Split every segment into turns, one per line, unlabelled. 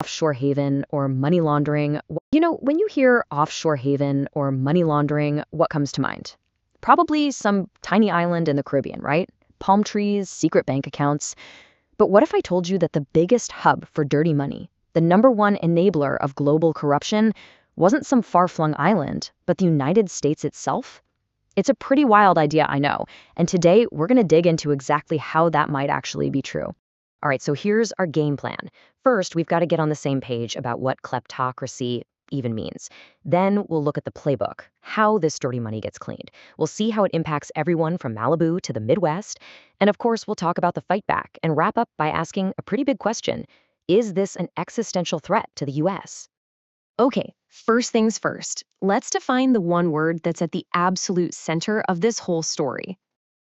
Offshore haven or money laundering. When you hear offshore haven or money laundering, what comes to mind? Probably some tiny island in the Caribbean, right? Palm trees, secret bank accounts. But what if I told you that the biggest hub for dirty money, the number one enabler of global corruption, wasn't some far-flung island, but the United States itself? It's a pretty wild idea, I know, and today we're going to dig into exactly how that might actually be true. All right, so here's our game plan. First, we've got to get on the same page about what kleptocracy even means. Then we'll look at the playbook, how this dirty money gets cleaned. We'll see how it impacts everyone from Malibu to the Midwest. And of course, we'll talk about the fight back and wrap up by asking a pretty big question. Is this an existential threat to the US?
Okay, first things first, let's define the one word that's at the absolute center of this whole story.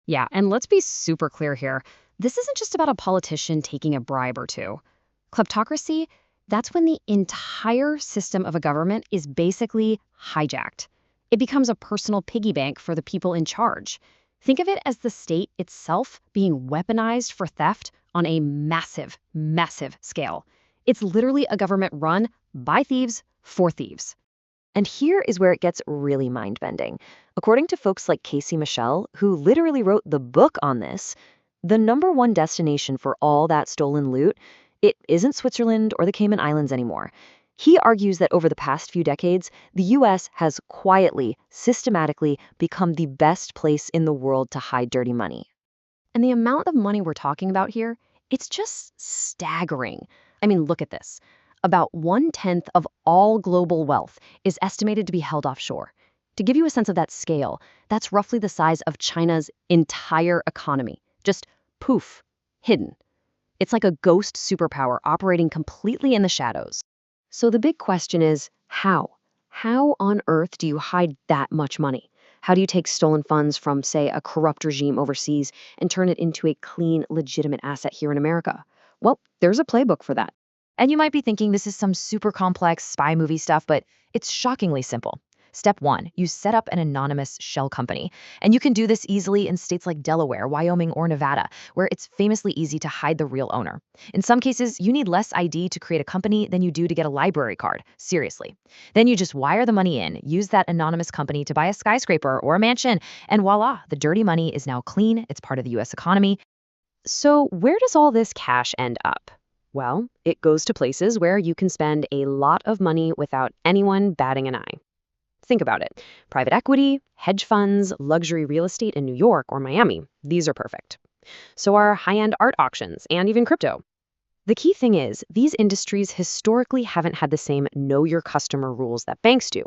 Yeah, and let's be super clear here. This isn't just about a politician taking a bribe or two. Kleptocracy, that's when the entire system of a government is basically hijacked. It becomes a personal piggy bank for the people in charge. Think of it as the state itself being weaponized for theft on a massive, massive scale. It's literally a government run by thieves for thieves.
And here is where it gets really mind-bending. According to folks like Casey Michelle, who literally wrote the book on this, the number one destination for all that stolen loot, it isn't Switzerland or the Cayman Islands anymore. He argues that over the past few decades, the US has quietly, systematically become the best place in the world to hide dirty money.
And the amount of money we're talking about here, it's just staggering. I mean, look at this. About 1/10 of all global wealth is estimated to be held offshore. To give you a sense of that scale, that's roughly the size of China's entire economy. Just poof, hidden. It's like a ghost superpower operating completely in the shadows. So the big question is, how? How on earth do you hide that much money? How do you take stolen funds from, say, a corrupt regime overseas and turn it into a clean, legitimate asset here in America? Well, there's a playbook for that.
And you might be thinking this is some super complex spy movie stuff, but it's shockingly simple. Step 1, you set up an anonymous shell company. And you can do this easily in states like Delaware, Wyoming, or Nevada, where it's famously easy to hide the real owner. In some cases, you need less ID to create a company than you do to get a library card. Seriously. Then you just wire the money in, use that anonymous company to buy a skyscraper or a mansion, and voila, the dirty money is now clean. It's part of the US economy. So where does all this cash end up? Well, it goes to places where you can spend a lot of money without anyone batting an eye. Think about it. Private equity, hedge funds, luxury real estate in New York or Miami, these are perfect. So are high-end art auctions and even crypto. The key thing is, these industries historically haven't had the same know your customer rules that banks do.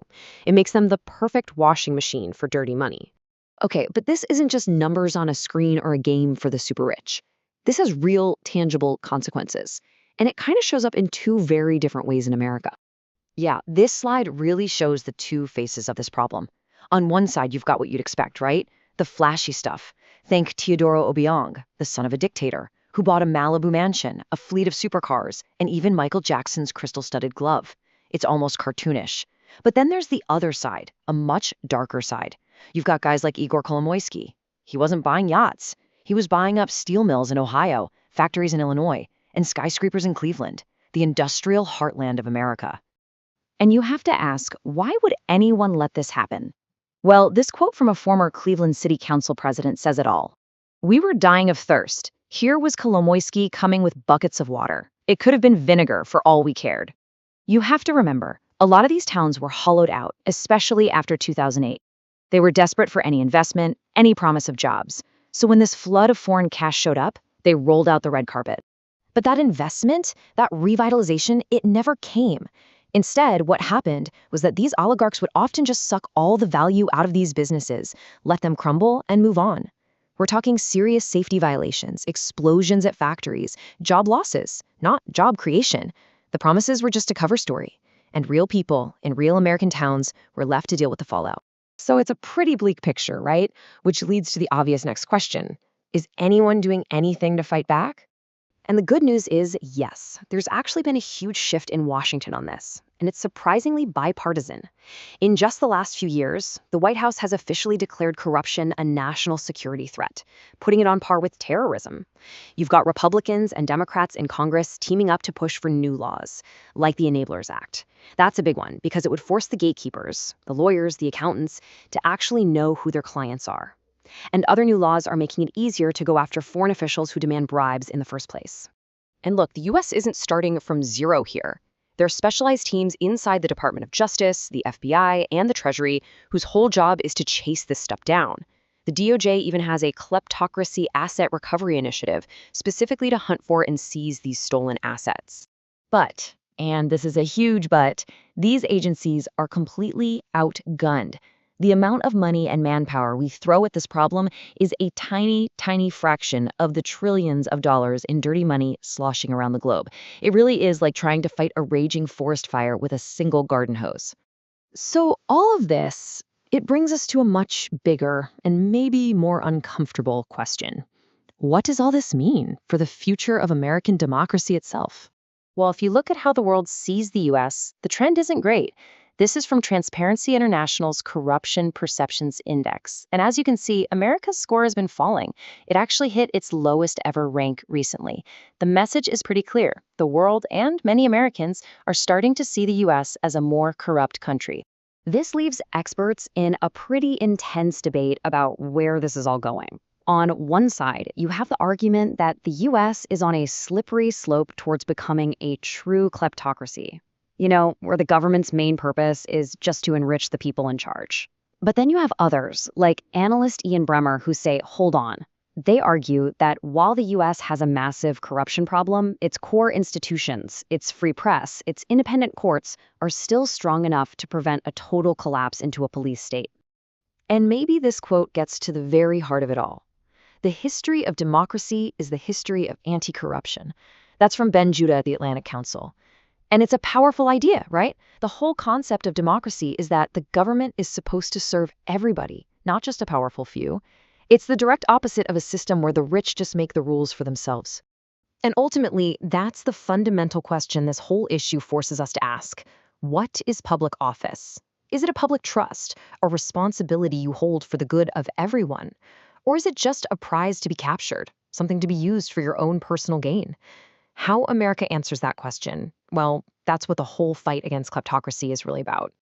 It makes them the perfect washing machine for dirty money. Okay, but this isn't just numbers on a screen or a game for the super rich. This has real, tangible consequences. And it kind of shows up in two very different ways in America. Yeah, this slide really shows the two faces of this problem. On one side, you've got what you'd expect, right? The flashy stuff. Think Teodoro Obiang, the son of a dictator, who bought a Malibu mansion, a fleet of supercars, and even Michael Jackson's crystal-studded glove. It's almost cartoonish. But then there's the other side, a much darker side. You've got guys like Igor Kolomoisky. He wasn't buying yachts. He was buying up steel mills in Ohio, factories in Illinois, and skyscrapers in Cleveland, the industrial heartland of America. And you have to ask, why would anyone let this happen? Well, this quote from a former Cleveland City Council president says it all. "We were dying of thirst. Here was Kolomoisky coming with buckets of water. It could have been vinegar for all we cared." You have to remember, a lot of these towns were hollowed out, especially after 2008. They were desperate for any investment, any promise of jobs. So when this flood of foreign cash showed up, they rolled out the red carpet. But that investment, that revitalization, it never came. Instead, what happened was that these oligarchs would often just suck all the value out of these businesses, let them crumble, and move on. We're talking serious safety violations, explosions at factories, job losses, not job creation. The promises were just a cover story, and real people in real American towns were left to deal with the fallout. So it's a pretty bleak picture, right? Which leads to the obvious next question. Is anyone doing anything to fight back? And the good news is, yes, there's actually been a huge shift in Washington on this.
and it's surprisingly bipartisan. In just the last few years, the White House has officially declared corruption a national security threat, putting it on par with terrorism. You've got Republicans and Democrats in Congress teaming up to push for new laws, like the Enablers Act. That's a big one because it would force the gatekeepers, the lawyers, the accountants, to actually know who their clients are. And other new laws are making it easier to go after foreign officials who demand bribes in the first place. And look, the US isn't starting from zero here. There are specialized teams inside the Department of Justice, the FBI, and the Treasury whose whole job is to chase this stuff down. The DOJ even has a Kleptocracy asset recovery initiative specifically to hunt for and seize these stolen assets.
But, and this is a huge but, these agencies are completely outgunned. The amount of money and manpower we throw at this problem is a tiny, tiny fraction of the trillions of dollars in dirty money sloshing around the globe. It really is like trying to fight a raging forest fire with a single garden hose. So all of this, it brings us to a much bigger and maybe more uncomfortable question. What does all this mean for the future of American democracy itself?
Well, if you look at how the world sees the US, the trend isn't great. This is from Transparency International's Corruption Perceptions Index. And as you can see, America's score has been falling. It actually hit its lowest ever rank recently. The message is pretty clear. The world and many Americans are starting to see the US as a more corrupt country. This leaves experts in a pretty intense debate about where this is all going. On one side, you have the argument that the US is on a slippery slope towards becoming a true kleptocracy. Where the government's main purpose is just to enrich the people in charge. But then you have others, like analyst Ian Bremmer, who say, hold on. They argue that while the US has a massive corruption problem, its core institutions, its free press, its independent courts are still strong enough to prevent a total collapse into a police state. And maybe this quote gets to the very heart of it all. The history of democracy is the history of anti-corruption. That's from Ben Judah at the Atlantic Council. And it's a powerful idea, right? The whole concept of democracy is that the government is supposed to serve everybody, not just a powerful few. It's the direct opposite of a system where the rich just make the rules for themselves. And ultimately, that's the fundamental question this whole issue forces us to ask. What is public office? Is it a public trust, a responsibility you hold for the good of everyone? Or is it just a prize to be captured, something to be used for your own personal gain? How America answers that question, well, that's what the whole fight against kleptocracy is really about.